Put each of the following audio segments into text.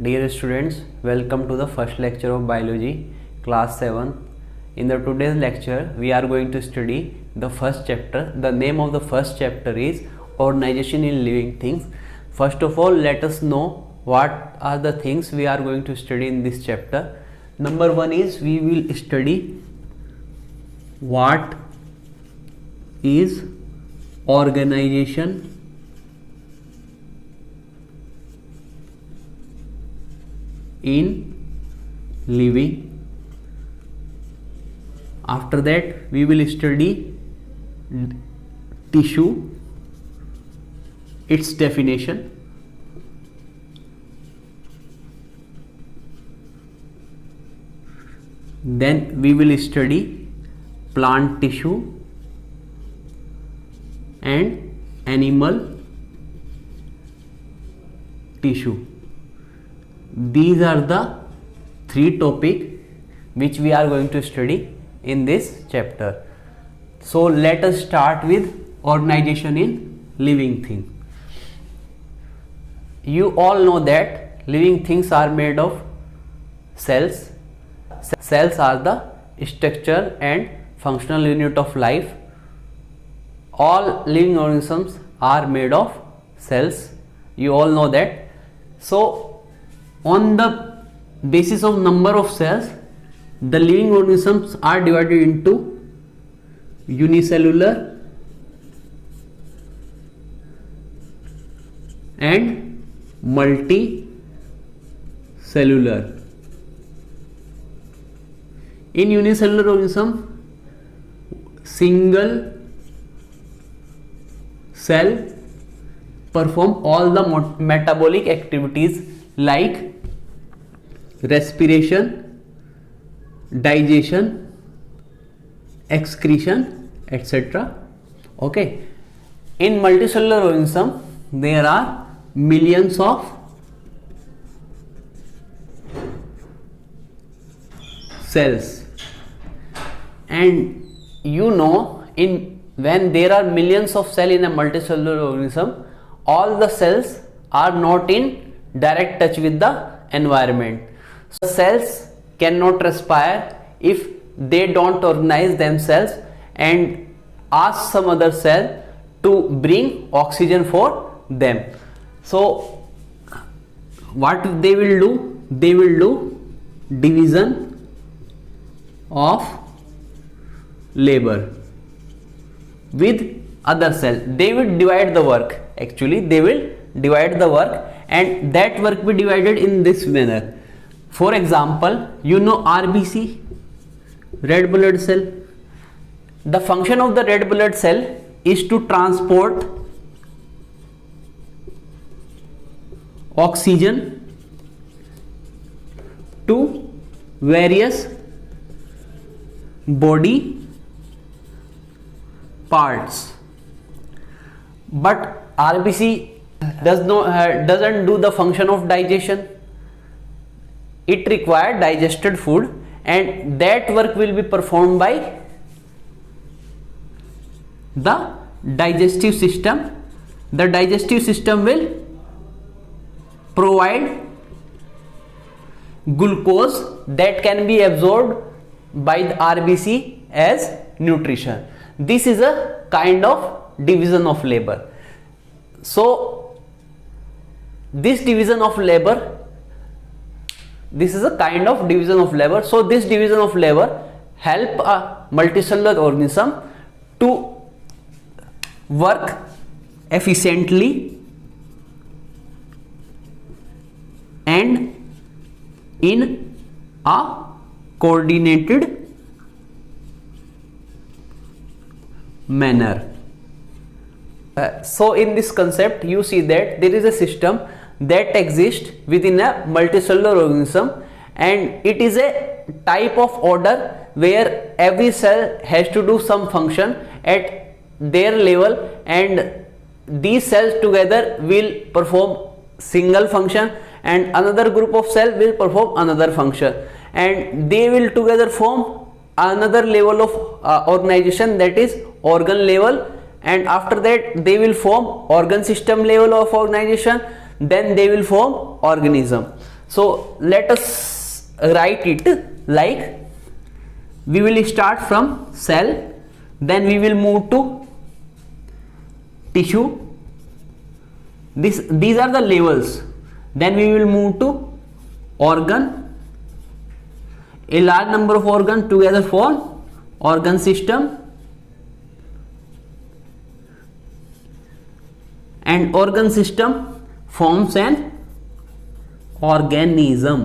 Dear students, welcome to the first lecture of biology, class 7. In the today's lecture, we are going to study the first chapter. The name of the first chapter is Organization in Living Things. First of all, let us know what are the things we are going to study in this chapter. Number one is we will study what is organization in living. After that we will study tissue, its definition. Then we will study plant tissue and animal tissue. These are the three topics which we are going to study in this chapter. So let us start with organization in living things. You all know that living things are made of cells. Cells are the structure and functional unit of life. All living organisms are made of cells. You all know that. So on the basis of number of cells, the living organisms are divided into unicellular and multicellular. In unicellular organism, single cell perform all the metabolic activities like respiration, digestion, excretion, etc. Okay. In multicellular organism, there are millions of cells, and you know, when there are millions of cells in a multicellular organism, all the cells are not in direct touch with the environment. So cells cannot respire if they don't organize themselves and ask some other cell to bring oxygen for them. So what they will do? They will do division of labor with other cell. They will divide the work. Actually, they will divide the work, and that work be divided in this manner. For example, you know RBC, red blood cell. The function of the red blood cell is to transport oxygen to various body parts. But RBC doesn't do the function of digestion. It requires digested food, and that work will be performed by the digestive system. The digestive system will provide glucose that can be absorbed by the RBC as nutrition. This is a kind of division of labor. So this division of labor, this is a kind of division of labor. So this division of labor help a multicellular organism to work efficiently and in a coordinated manner. So in this concept, you see that there is a system that exists within a multicellular organism, and it is a type of order where every cell has to do some function at their level, and these cells together will perform single function, and another group of cells will perform another function, and they will together form another level of organization, that is organ level, and after that they will form organ system level of organization, then they will form organism. So let us write it like, we will start from cell, then we will move to tissue. These are the levels. Then we will move to organ. A large number of organs together form organ system, and organ system forms an organism.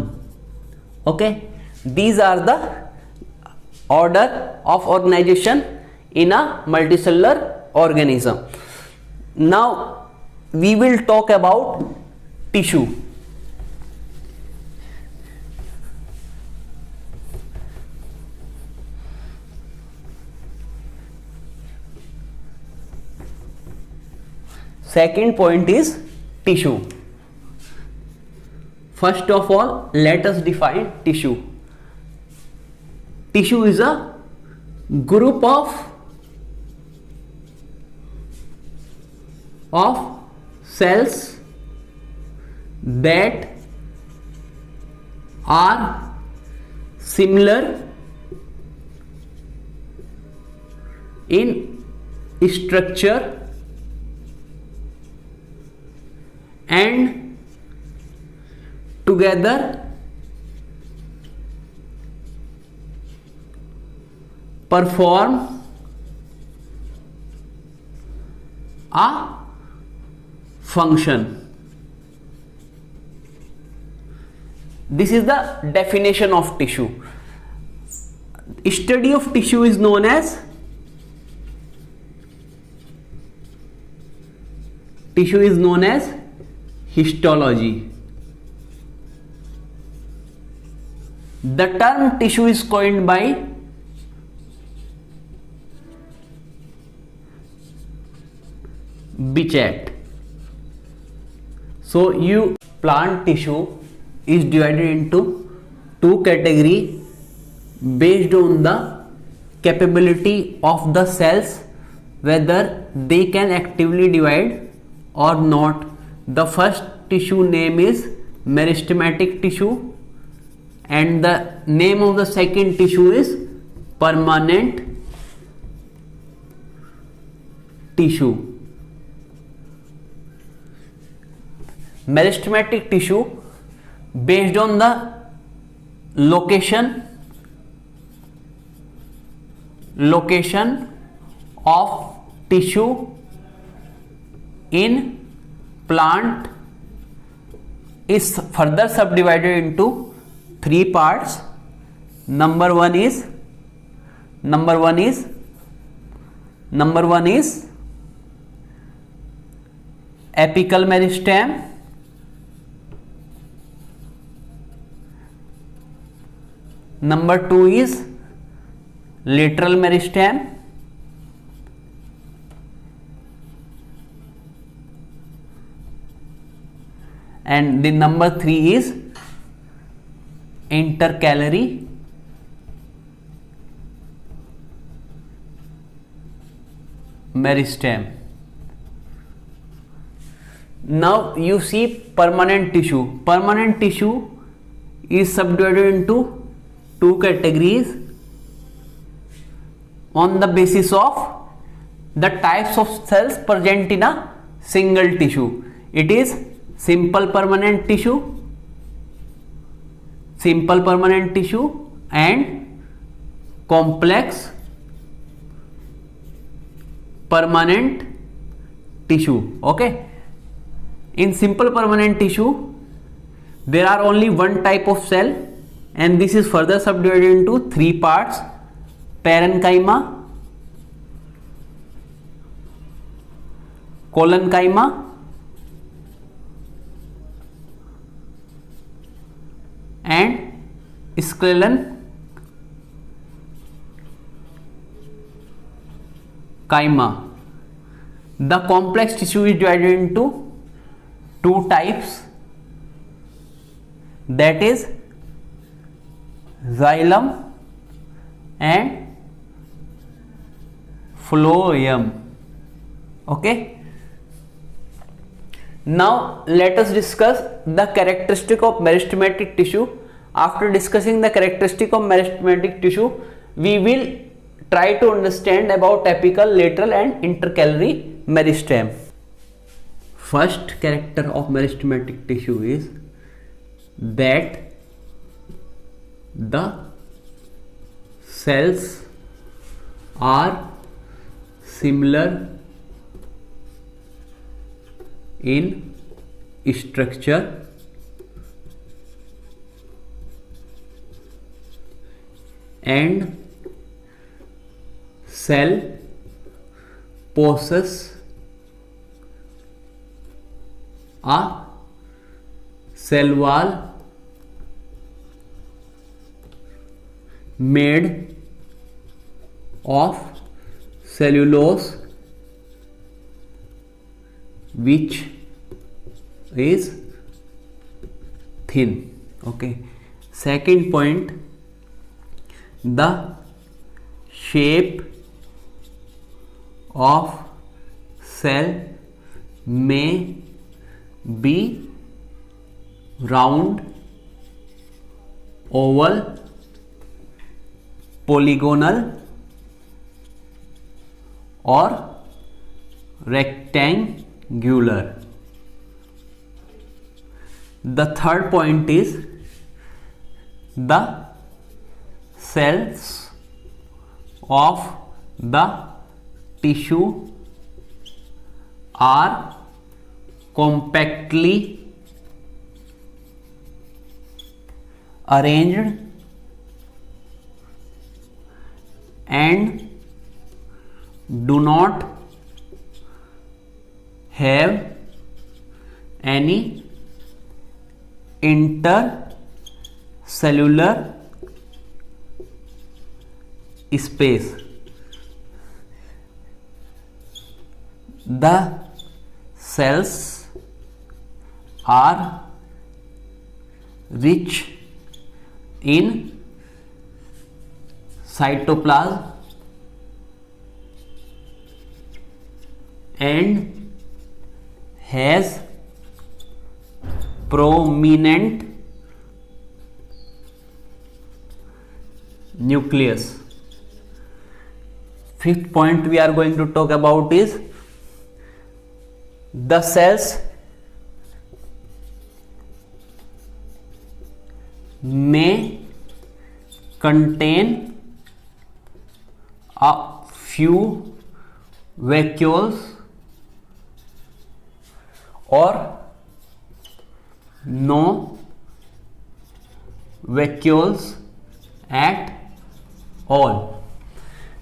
Okay, these are the order of organization in a multicellular organism. Now we will talk about tissue. Second point is tissue. First of all, let us define tissue. Tissue is a group of cells that are similar in structure and together perform a function. This is the definition of tissue. Study of tissue is known as histology. The term tissue is coined by Bichet. So plant tissue is divided into two categories based on the capability of the cells, whether they can actively divide or not. The first tissue name is meristematic tissue, and the name of the second tissue is permanent tissue. Meristematic tissue, based on the location of tissue in plant, is further subdivided into three parts. Number one is apical meristem, number two is lateral meristem, and the number three is intercalary meristem. Now you see permanent tissue. Permanent tissue is subdivided into two categories on the basis of the types of cells present in a single tissue. It is simple permanent tissue and complex permanent tissue. Okay, in simple permanent tissue there are only one type of cell, and this is further subdivided into three parts: parenchyma, collenchyma, and sclerenchyma. The complex tissue is divided into two types, that is xylem and phloem. Okay, Now let us discuss the characteristic of meristematic tissue. After discussing the characteristic of meristematic tissue, we will try to understand about apical, lateral and intercalary meristem. First character of meristematic tissue is that the cells are similar in structure and cell possess a cell wall made of cellulose which is thin. Okay, second point, the shape of cell may be round, oval, polygonal or rectangular. The third point is the cells of the tissue are compactly arranged and do not have any intercellular space. The cells are rich in cytoplasm and has prominent nucleus. Fifth point we are going to talk about is the cells may contain a few vacuoles or no vacuoles at all.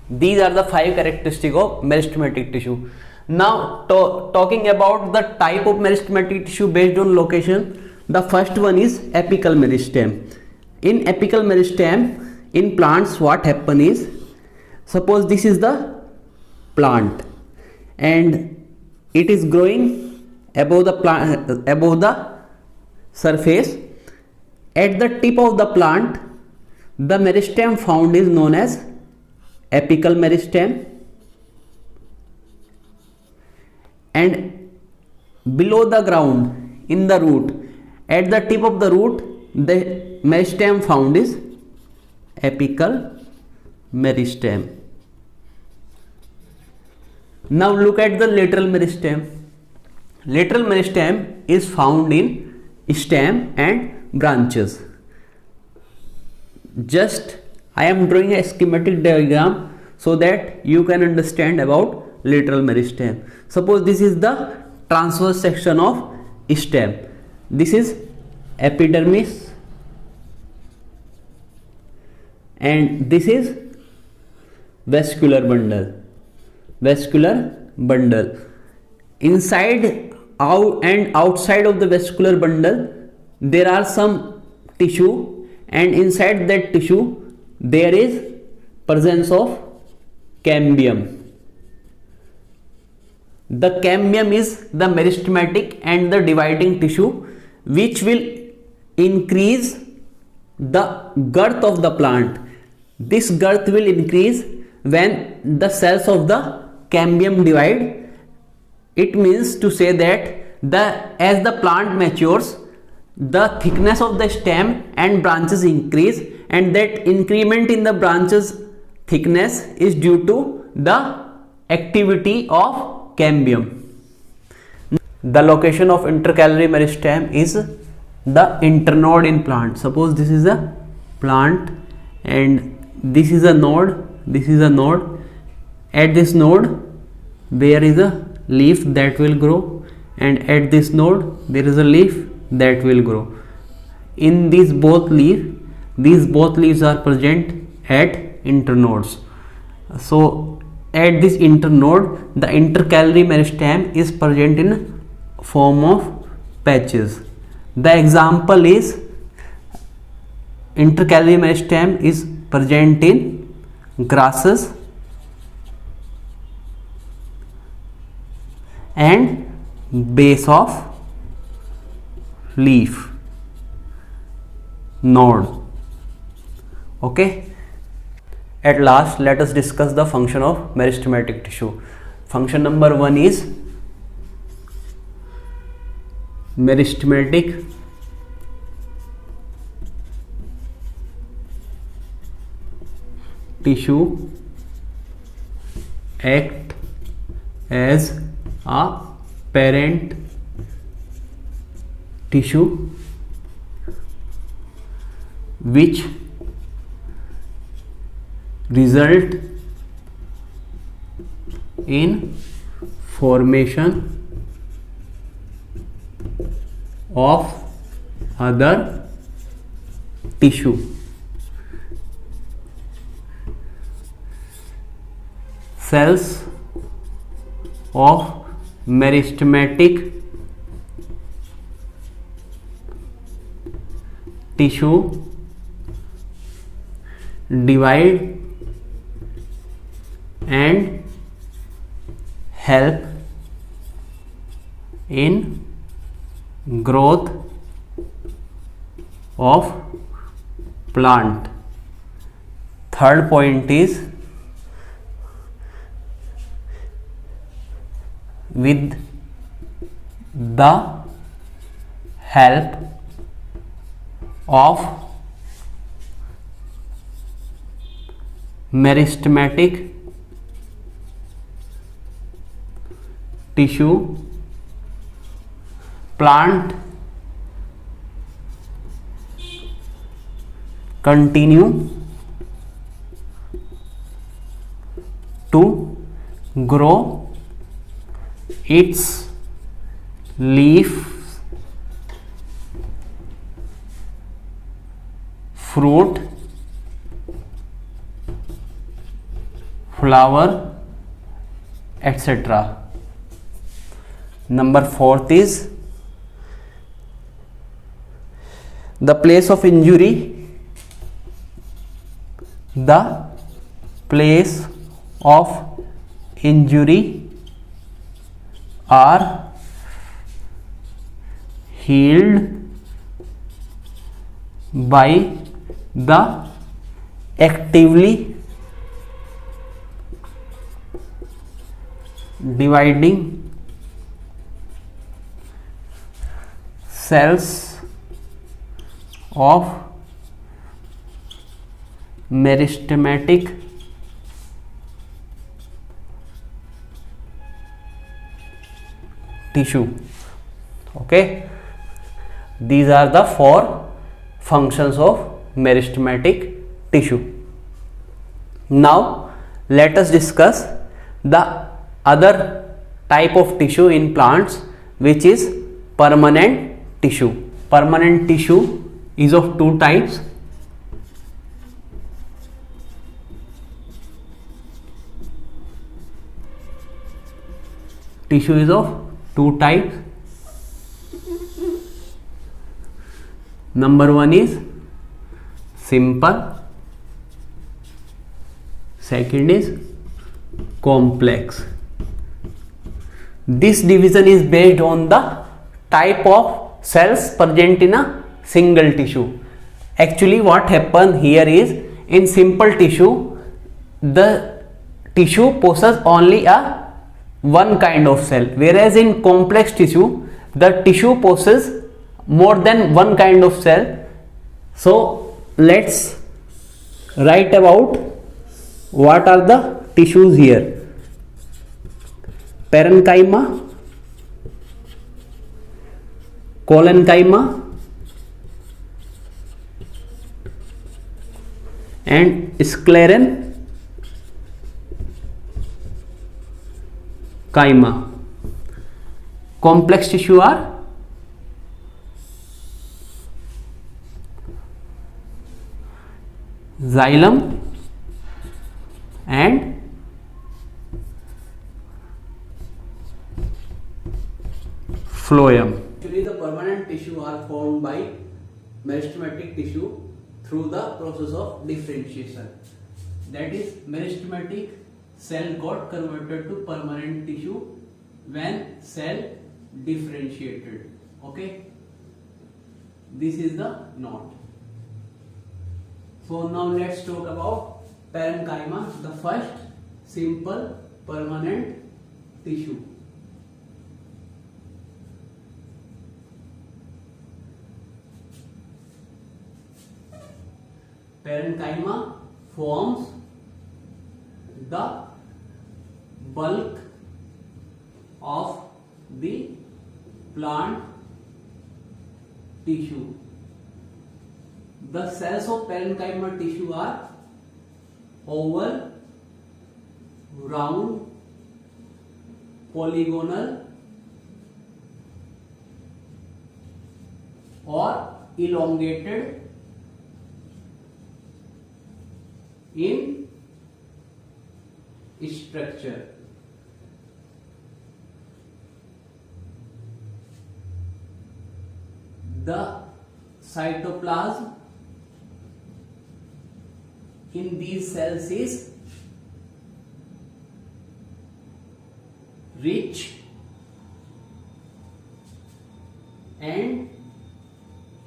These are the 5 characteristics of meristematic tissue. Now talking about the type of meristematic tissue based on location, the first one is apical meristem. In apical meristem, in plants what happen is, suppose this is the plant and it is growing above the plant, above the surface. At the tip of the plant, the meristem found is known as apical meristem, and below the ground in the root, at the tip of the root, the meristem found is apical meristem. Now look at the lateral meristem. Lateral meristem is found in stem and branches. Just I am drawing a schematic diagram so that you can understand about lateral meristem. Suppose this is the transverse section of stem. This is epidermis and this is vascular bundle. Vascular bundle. Inside out and outside of the vascular bundle there are some tissue, and inside that tissue there is presence of cambium. The cambium is the meristematic and the dividing tissue which will increase the girth of the plant. This girth will increase when the cells of the cambium divide. It means to say that as the plant matures, the thickness of the stem and branches increase, and that increment in the branches thickness is due to the activity of cambium. The location of intercalary meristem is the internode in plant. Suppose this is a plant and this is a node, this is a node. At this node there is a leaf that will grow, and at this node there is a leaf that will grow. In these both leaves are present at internodes. So at this internode, the intercalary meristem is present in form of patches. The example is intercalary meristem is present in grasses and base of leaf node. Okay. At last, let us discuss the function of meristematic tissue. Function number 1 is meristematic tissue act as a parent tissue which result in formation of other tissue. Cells of meristematic tissue divide and help in growth of plant. Third point is with the help of meristematic tissue, plant continue to grow its leaf, fruit, flower, etc. Number 4th is the place of injury. The place of injury are healed by the actively dividing cells of meristematic tissue. Okay, these are the 4 functions of meristematic tissue. Now let us discuss the other type of tissue in plants, which is permanent tissue. Permanent tissue is of 2 types. Tissue is of 2 types. Number 1 is simple, second is complex. This division is based on the type of cells present in a single tissue. Actually what happens here is, in simple tissue the tissue possesses only a one kind of cell, whereas in complex tissue the tissue possesses more than one kind of cell. So let's write about what are the tissues here. Parenchyma, collenchyma, and sclerenchyma. Complex tissue are xylem and phloem. Actually, the permanent tissue are formed by meristematic tissue through the process of differentiation. That is, meristematic cell got converted to permanent tissue when cell differentiated. Okay, this is the knot. So now let's talk about parenchyma, the first simple permanent tissue. Parenchyma forms the bulk of the plant tissue. The cells of parenchyma tissue are oval, round, polygonal or elongated in structure. The cytoplasm in these cells is rich and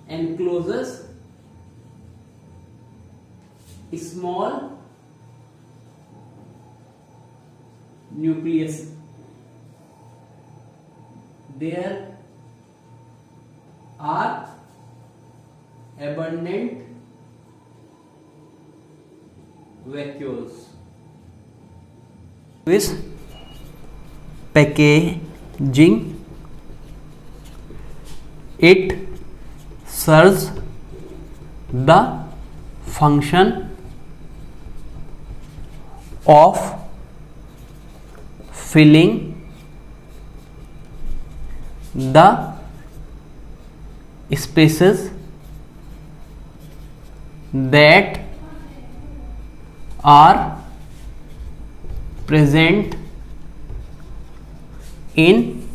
encloses small nucleus. There are abundant vacuoles. With packaging, it serves the function of filling the spaces that are present in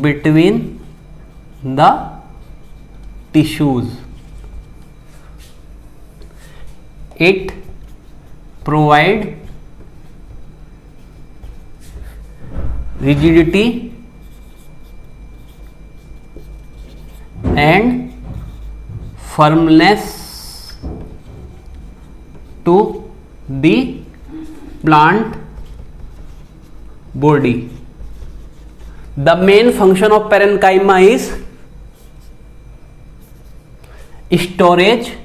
between the tissues. It provides rigidity and firmness to the plant body. The main function of parenchyma is storage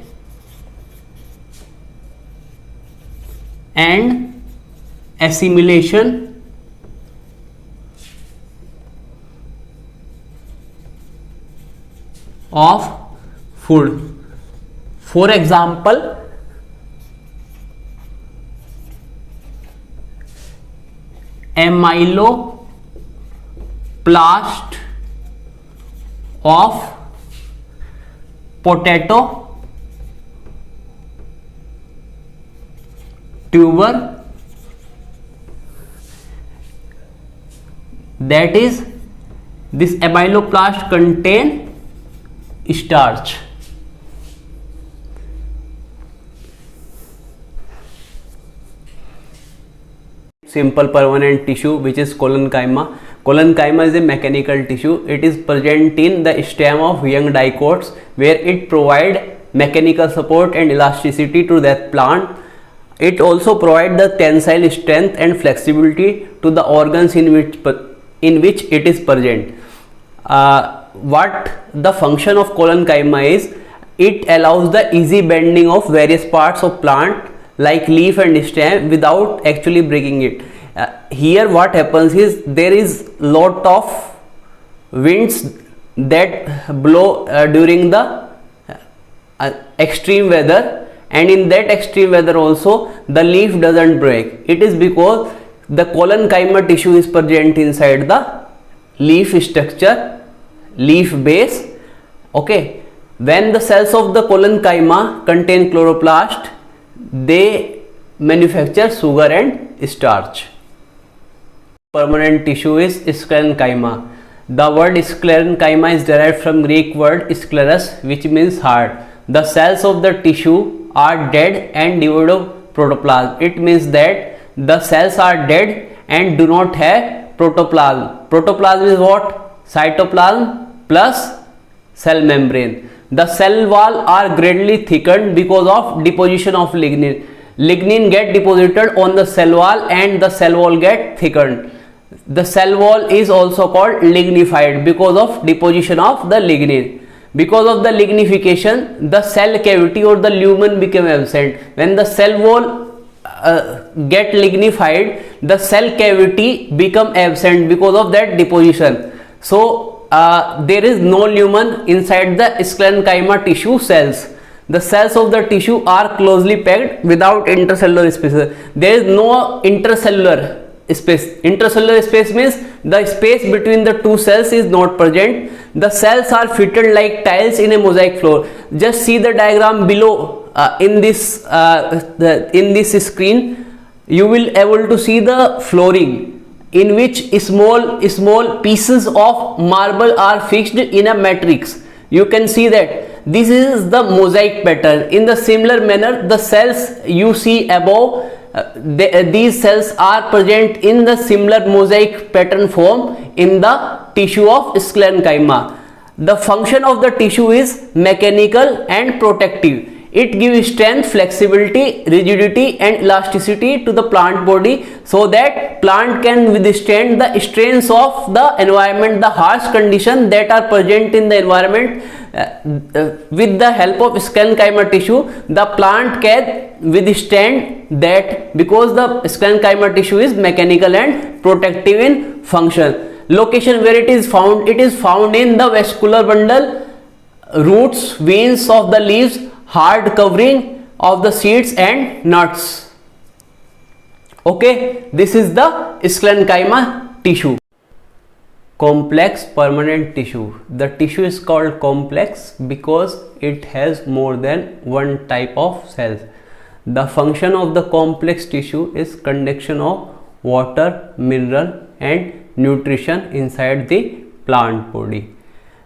and assimilation of food. For example, amyloplast of potato tuber, that is, this amyloplast contain starch. Simple permanent tissue which is collenchyma. Collenchyma is a mechanical tissue. It is present in the stem of young dicots where it provides mechanical support and elasticity to that plant. It also provides the tensile strength and flexibility to the organs in which it is present. what the function of collenchyma is, it allows the easy bending of various parts of plant like leaf and stem without actually breaking it. Here what happens is there is lot of winds that blow during the extreme weather, and in that extreme weather also the leaf doesn't break. It is because the collenchyma tissue is present inside the leaf structure, leaf base. Okay, when the cells of the collenchyma contain chloroplast, they manufacture sugar and starch. Permanent tissue is sclerenchyma. The word sclerenchyma is derived from Greek word sclerus, which means heart. The cells of the tissue are dead and devoid of protoplasm. It means that the cells are dead and do not have protoplasm. Protoplasm is what? Cytoplasm plus cell membrane. The cell wall are greatly thickened because of deposition of lignin. Lignin get deposited on the cell wall and the cell wall get thickened. The cell wall is also called lignified because of deposition of the lignin. Because of the lignification, the cell cavity or the lumen became absent. When the cell wall get lignified, the cell cavity become absent because of that deposition. So there is no lumen inside the sclerenchyma tissue cells. The cells of the tissue are closely packed without intercellular spaces. There is no intercellular space. Intercellular space means the space between the two cells is not present. The cells are fitted like tiles in a mosaic floor. Just see the diagram below in this screen. You will able to see the flooring in which small pieces of marble are fixed in a matrix. You can see that this is the mosaic pattern. In the similar manner, the cells you see above, these cells are present in the similar mosaic pattern form in the tissue of sclerenchyma. The function of the tissue is mechanical and protective. It gives strength, flexibility, rigidity and elasticity to the plant body so that plant can withstand the strains of the environment, the harsh conditions that are present in the environment. With the help of sclerenchyma tissue, the plant can withstand that because the sclerenchyma tissue is mechanical and protective in function. Location where it is found in the vascular bundle, roots, veins of the leaves, hard covering of the seeds and nuts. Okay, this is the sclerenchyma tissue. Complex permanent tissue. The tissue is called complex because it has more than one type of cells. The function of the complex tissue is conduction of water, mineral and nutrition inside the plant body.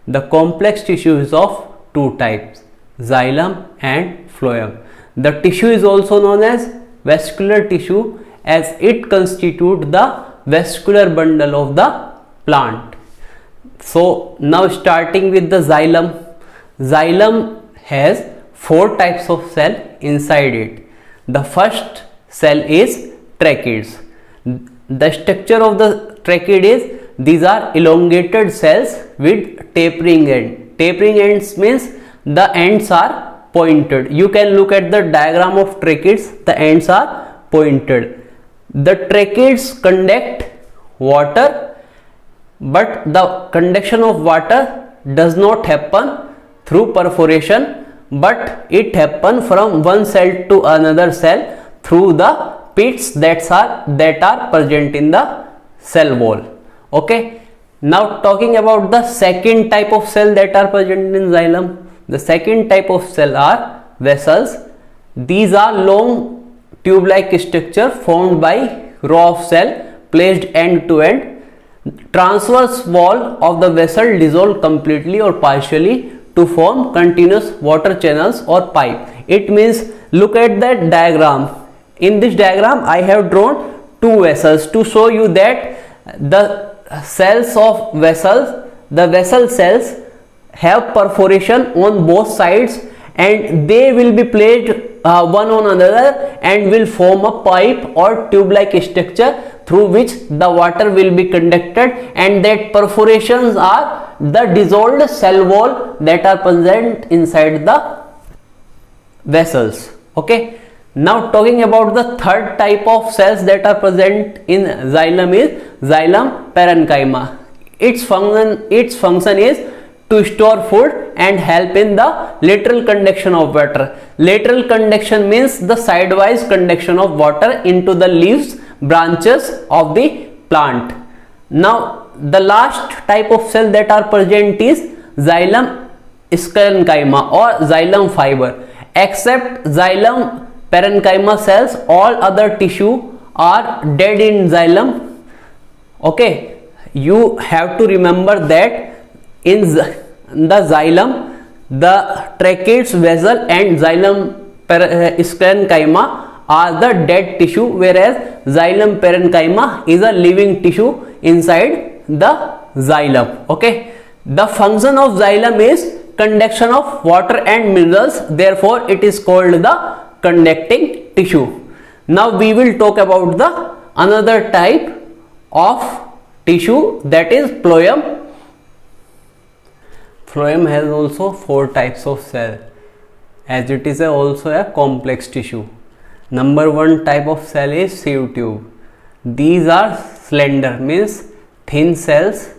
The complex tissue is of two types, xylem and phloem. The tissue is also known as vascular tissue as it constitutes the vascular bundle of the plant. So now starting with the xylem. Xylem has four types of cell inside it. The first cell is tracheids. The structure of the tracheids is these are elongated cells with tapering end. Tapering ends means the ends are pointed. You can look at the diagram of tracheids, the ends are pointed. The tracheids conduct water, but the conduction of water does not happen through perforation, but it happens from one cell to another cell through the pits that are present in the cell wall. Okay, now talking about the second type of cell that are present in xylem. The second type of cell are vessels. These are long tube-like structure formed by row of cell placed end to end. Transverse wall of the vessel dissolved completely or partially to form continuous water channels or pipe. It means, look at that diagram. In this diagram I have drawn two vessels to show you that the cells of vessels, the vessel cells have perforation on both sides and they will be placed one on another and will form a pipe or tube like structure through which the water will be conducted, and that perforations are the dissolved cell wall that are present inside the vessels. Okay, now talking about the third type of cells that are present in xylem is xylem parenchyma. Its function is to store food and help in the lateral conduction of water. Lateral conduction means the sidewise conduction of water into the leaves, branches of the plant. Now the last type of cell that are present is xylem sclerenchyma or xylem fiber. Except xylem parenchyma cells, all other tissue are dead in xylem. Okay, you have to remember that in the xylem, the tracheids, vessel and xylem sclerenchyma are the dead tissue, whereas xylem parenchyma is a living tissue inside the xylem. Okay, the function of xylem is conduction of water and minerals, therefore it is called the conducting tissue. Now we will talk about the another type of tissue, that is phloem. Phloem has also 4 types of cell, as it is also a complex tissue. Number 1 type of cell is sieve tube. These are slender, means thin cells,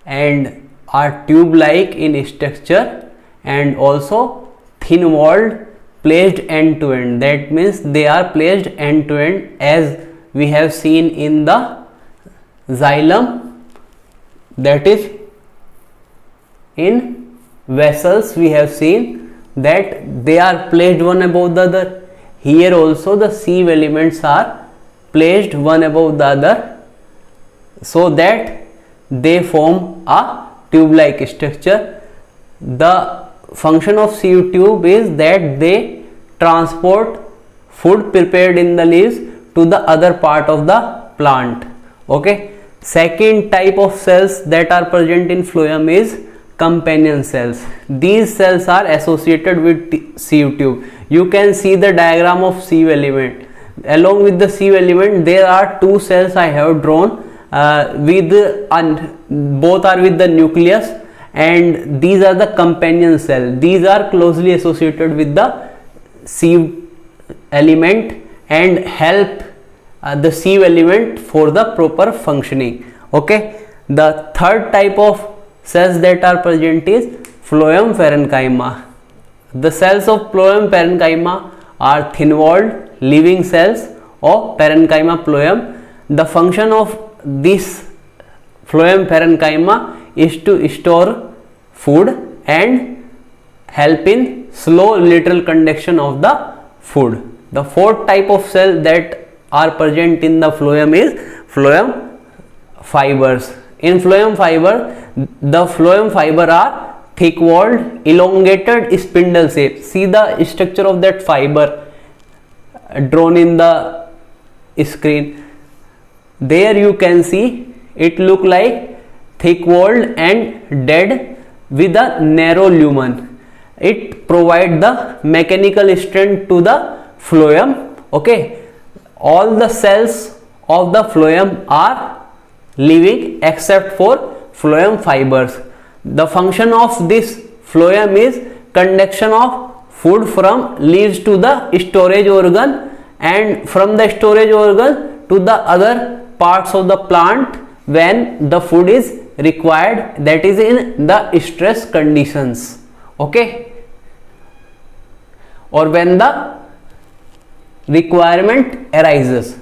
and are tube like in structure and also thin walled, placed end to end. That means they are placed end to end, as we have seen in the xylem, that is in vessels we have seen that they are placed one above the other. Here also the sieve elements are placed one above the other, so that they form a tube like structure. The function of sieve tube is that they transport food prepared in the leaves to the other part of the plant. Okay, second type of cells that are present in phloem is companion cells. These cells are associated with sieve tube. You can see the diagram of sieve element. Along with the sieve element, there are 2 cells I have drawn, both are with the nucleus, and these are the companion cells. These are closely associated with the sieve element and help the sieve element for the proper functioning. Okay, the third type of cells that are present is phloem parenchyma. The cells of phloem parenchyma are thin walled living cells of parenchyma phloem. The function of this phloem parenchyma is to store food and help in slow lateral conduction of the food. The fourth type of cell that are present in the phloem is phloem fibers. In phloem fiber, the phloem fiber are thick walled, elongated spindle shape. See the structure of that fiber drawn in the screen. There you can see it look like thick walled and dead with a narrow lumen. It provide the mechanical strength to the phloem. Okay, all the cells of the phloem are living except for phloem fibers. The function of this phloem is conduction of food from leaves to the storage organ, and from the storage organ to the other parts of the plant when the food is required, that is in the stress conditions. Okay, or when the requirement arises.